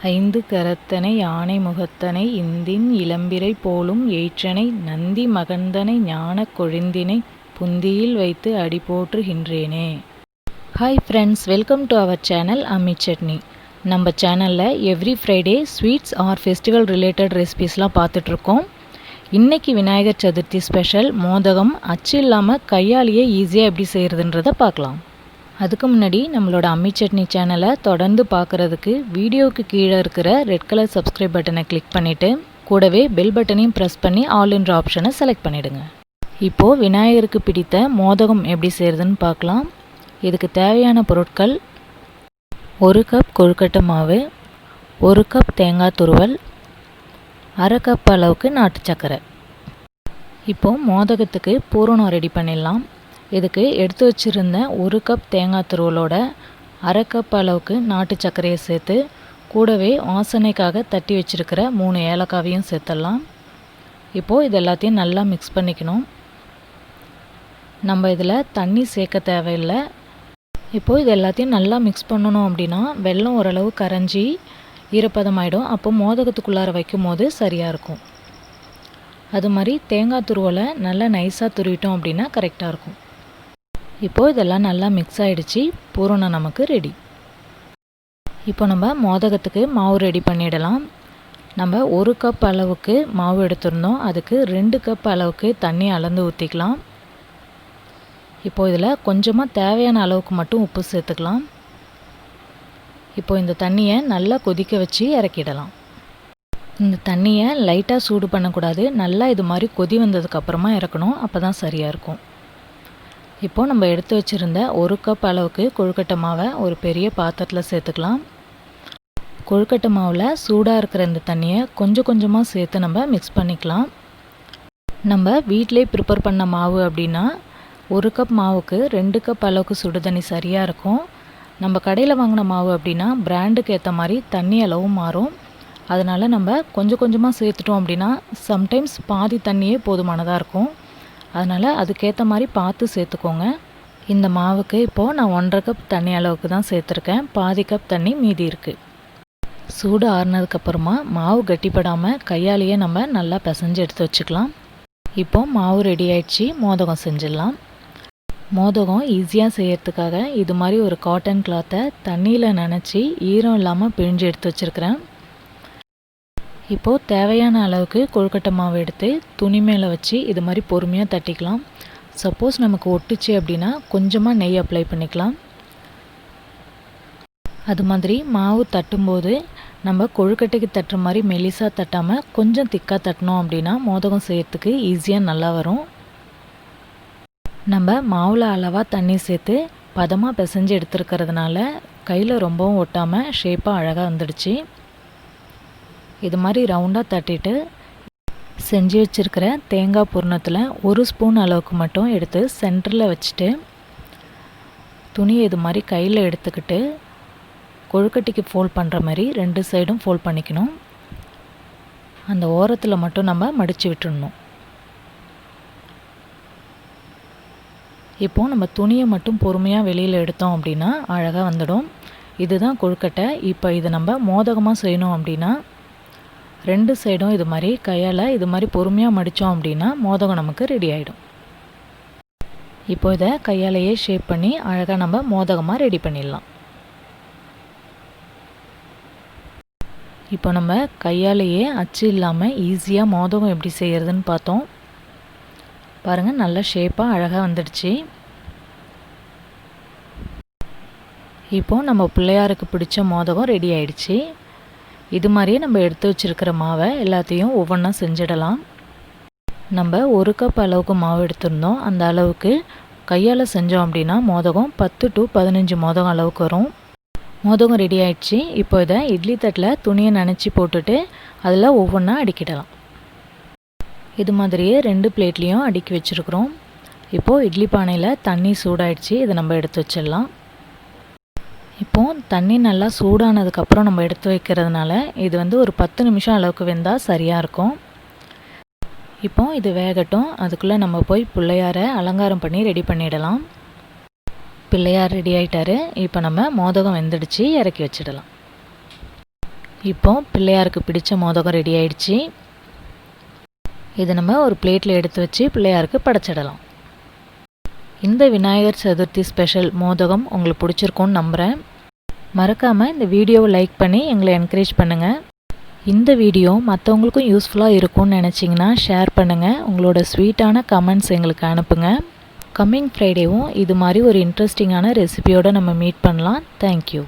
ஐந்து கரத்தனை யானை முகத்தனை இந்தின் இளம்பிறை போலும் ஏற்றனை நந்தி மகந்தனை ஞானக் கொழுந்தினை புந்தியில் வைத்து அடி போற்றுகின்றேனே. Hi friends, welcome to our channel Ammi Chutney. நம்ம சேனலில் every Friday sweets or festival related ரெசிபீஸ்லாம் பார்த்துட்ருக்கோம். இன்றைக்கி விநாயகர் சதுர்த்தி ஸ்பெஷல் மோதகம் அச்சு இல்லாமல் கையாலேயே ஈஸியாக எப்படி செய்கிறதுன்றதை பார்க்கலாம். அதுக்கு முன்னாடி நம்மளோட அம்மி சட்னி சேனலை தொடர்ந்து பார்க்குறதுக்கு வீடியோவுக்கு கீழே இருக்கிற ரெட் கலர் சப்ஸ்கிரைப் பட்டனை கிளிக் பண்ணிவிட்டு கூடவே பெல் பட்டனையும் ப்ரெஸ் பண்ணி ஆல் என்ற ஆப்ஷனை செலக்ட் பண்ணிவிடுங்க. இப்போது விநாயகருக்கு பிடித்த மோதகம் எப்படி செய்கிறதுன்னு பார்க்கலாம். இதுக்கு தேவையான பொருட்கள்: 1 கப் கொழுக்கட்டை மாவு, 1 கப் தேங்காய் துருவல், அரை கப் அளவுக்கு நாட்டு சர்க்கரை. இப்போது மோதகத்துக்கு பூரணம் ரெடி பண்ணிடலாம். இதுக்கு எடுத்து வச்சுருந்த 1 கப் தேங்காய் துருவலோட அரை கப் அளவுக்கு நாட்டு சர்க்கரையை சேர்த்து கூடவே வாசனைக்காக தட்டி வச்சுருக்கிற 3 ஏலக்காவையும் சேர்த்துடலாம். இப்போது இது எல்லாத்தையும் நல்லா மிக்ஸ் பண்ணிக்கணும். நம்ம இதில் தண்ணி சேர்க்க தேவையில்லை. இப்போது இது எல்லாத்தையும் நல்லா மிக்ஸ் பண்ணணும் அப்படின்னா வெல்லம் ஓரளவு கரைஞ்சி ஈரப்பதமாயிடும். அப்போ மோதகத்துக்குள்ளார வைக்கும் போது சரியாக இருக்கும். அது மாதிரி தேங்காய் துருவலை நல்லா நைஸாக துருவிட்டோம் அப்படின்னா கரெக்டாக இருக்கும். இப்போது இதெல்லாம் நல்லா மிக்ஸ் ஆகிடுச்சு. பூரணம் நமக்கு ரெடி. இப்போ நம்ம மோதகத்துக்கு மாவு ரெடி பண்ணிடலாம். நம்ம 1 கப் அளவுக்கு மாவு எடுத்திருந்தோம். அதுக்கு 2 கப் அளவுக்கு தண்ணி அளந்து ஊற்றிக்கலாம். இப்போது இதில் கொஞ்சமாக தேவையான அளவுக்கு மட்டும் உப்பு சேர்த்துக்கலாம். இப்போது இந்த தண்ணியை நல்லா கொதிக்க வச்சு இறக்கிடலாம். இந்த தண்ணியை லைட்டாக சூடு பண்ணக்கூடாது. நல்லா இது மாதிரி கொதி வந்ததுக்கப்புறமா இறக்கணும். அப்போ தான் சரியாக இருக்கும். இப்போது நம்ம எடுத்து வச்சுருந்த 1 கப் அளவுக்கு கொழுக்கட்டை மாவை ஒரு பெரிய பாத்திரத்தில் சேர்த்துக்கலாம். கொழுக்கட்டை மாவில் சூடாக இருக்கிற இந்த தண்ணியை கொஞ்சம் கொஞ்சமாக சேர்த்து நம்ம மிக்ஸ் பண்ணிக்கலாம். நம்ம வீட்டிலே ப்ரிப்பேர் பண்ண மாவு அப்படின்னா 1 கப் மாவுக்கு 2 கப் அளவுக்கு சுடு தண்ணி சரியாக இருக்கும். நம்ம கடையில் வாங்கின மாவு அப்படின்னா பிராண்டுக்கு ஏற்ற மாதிரி தண்ணி அளவும் மாறும். அதனால் நம்ம கொஞ்சம் கொஞ்சமாக சேர்த்துட்டோம் அப்படின்னா சம்டைம்ஸ் பாதி தண்ணியே போதுமானதாக இருக்கும். அதனால் அதுக்கேற்ற மாதிரி பார்த்து சேர்த்துக்கோங்க. இந்த மாவுக்கு இப்போது நான் 1.5 கப் தண்ணி அளவுக்கு தான் சேர்த்துருக்கேன். பாதி கப் தண்ணி மீதி இருக்குது. சூடு ஆறுனதுக்கப்புறமா மாவு கட்டிப்படாமல் கையாலேயே நம்ம நல்லா பிசைஞ்சு எடுத்து வச்சுக்கலாம். இப்போது மாவு ரெடி ஆயிடுச்சு. மோதகம் செஞ்சிடலாம். மோதகம் ஈஸியாக செய்யறதுக்காக இது மாதிரி ஒரு காட்டன் கிளாத்தை தண்ணியில் நனைச்சி ஈரம் இல்லாமல் பிழிஞ்சு எடுத்து வச்சுருக்கிறேன். இப்போது தேவையான அளவுக்கு கொழுக்கட்டை மாவு எடுத்து துணி மேலே வச்சு இது மாதிரி பொறுமையாக தட்டிக்கலாம். சப்போஸ் நமக்கு ஒட்டுச்சு அப்படின்னா கொஞ்சமாக நெய் அப்ளை பண்ணிக்கலாம். அது மாதிரி மாவு தட்டும்போது நம்ம கொழுக்கட்டைக்கு தட்டுற மாதிரி மெலிசாக தட்டாமல் கொஞ்சம் திக்காக தட்டினோம் அப்படின்னா மோதகம் செய்யறதுக்கு ஈஸியாக நல்லா வரும். நம்ம மாவில் அளவாக தண்ணி சேர்த்து பதமாக பிசைஞ்சு எடுத்துருக்கிறதுனால கையில் ரொம்பவும் ஒட்டாமல் ஷேப்பாக அழகாக வந்துடுச்சு. இது மாதிரி ரவுண்டாக தட்டிட்டு செஞ்சு வச்சுருக்கிற தேங்காய் பூரணத்தில் 1 ஸ்பூன் அளவுக்கு மட்டும் எடுத்து சென்டரில் வச்சுட்டு துணியை இது மாதிரி கையில் எடுத்துக்கிட்டு கொழுக்கட்டைக்கு ஃபோல்ட் பண்ணுற மாதிரி 2 சைடும் ஃபோல்ட் பண்ணிக்கணும். அந்த ஓரத்தில் மட்டும் நம்ம மடித்து விட்டுடணும். இப்போது நம்ம துணியை மட்டும் பொறுமையாக வெளியில் எடுத்தோம் அப்படின்னா அழகாக வந்துடும். இதுதான் கொழுக்கட்டை. இப்போ இதை நம்ம மோதகமாக செய்யணும் அப்படின்னா 2 சைடும் இது மாதிரி கையால் இது மாதிரி பொறுமையாக மடித்தோம் அப்படின்னா மோதகம் நமக்கு ரெடி ஆகிடும். இப்போ இதை கையாலேயே ஷேப் பண்ணி அழகாக நம்ம மோதகமாக ரெடி பண்ணிடலாம். இப்போ நம்ம கையாலேயே அச்சு இல்லாமல் ஈஸியாக மோதகம் எப்படி செய்கிறதுன்னு பார்த்தோம். பாருங்கள், நல்ல ஷேப்பாக அழகாக வந்துடுச்சு. இப்போது நம்ம பிள்ளையாருக்கு பிடிச்ச மோதகம் ரெடி ஆயிடுச்சு. இது மாதிரியே நம்ம எடுத்து வச்சுருக்கிற மாவை எல்லாத்தையும் ஒவ்வொன்றா செஞ்சிடலாம். நம்ம 1 கப் அளவுக்கு மாவு எடுத்திருந்தோம். அந்த அளவுக்கு கையால் செஞ்சோம் அப்படின்னா மோதகம் 10 to 15 மோதகம் அளவுக்கு வரும். மோதகம் ரெடி ஆயிடுச்சு. இப்போ இதை இட்லி தட்டில் துணியை நனைச்சி போட்டுட்டு அதில் ஒவ்வொன்றா அடுக்கிடலாம். இது மாதிரியே 2 பிளேட்லேயும் அடுக்கி வச்சுருக்குறோம். இப்போது இட்லி பானையில் தண்ணி சூடாயிடுச்சு. இதை நம்ம எடுத்து வச்சிடலாம். இப்போது தண்ணி நல்லா சூடானதுக்கப்புறம் நம்ம எடுத்து வைக்கிறதுனால இது ஒரு 10 நிமிஷம் அளவுக்கு வெந்தால் சரியாக இருக்கும். இப்போது இது வேகட்டும். அதுக்குள்ளே நம்ம போய் பிள்ளையாரை அலங்காரம் பண்ணி ரெடி பண்ணிடலாம். பிள்ளையார் ரெடி ஆகிட்டாரு. இப்போ நம்ம மோதகம் வெந்துடுச்சு, இறக்கி வச்சிடலாம். இப்போ பிள்ளையாருக்கு பிடிச்ச மோதகம் ரெடி ஆயிடுச்சு. இதை நம்ம ஒரு பிளேட்டில் எடுத்து வச்சு பிள்ளையாருக்கு படைச்சிடலாம். இந்த விநாயகர் சதுர்த்தி ஸ்பெஷல் மோதகம் உங்களுக்கு பிடிச்சிருக்கும்னு நம்புகிறேன். மறக்காமல் இந்த வீடியோவை லைக் பண்ணி எங்களை என்கரேஜ் பண்ணுங்கள். இந்த வீடியோ மற்றவங்களுக்கும் யூஸ்ஃபுல்லாக இருக்கும்னு நினச்சிங்கன்னா ஷேர் பண்ணுங்கள். உங்களோட ஸ்வீட்டான கமெண்ட்ஸ் எங்களுக்கு அனுப்புங்க. கம்மிங் ஃப்ரைடேவும் இது மாதிரி ஒரு இன்ட்ரெஸ்டிங்கான ரெசிபியோடு நம்ம மீட் பண்ணலாம். தேங்க்யூ.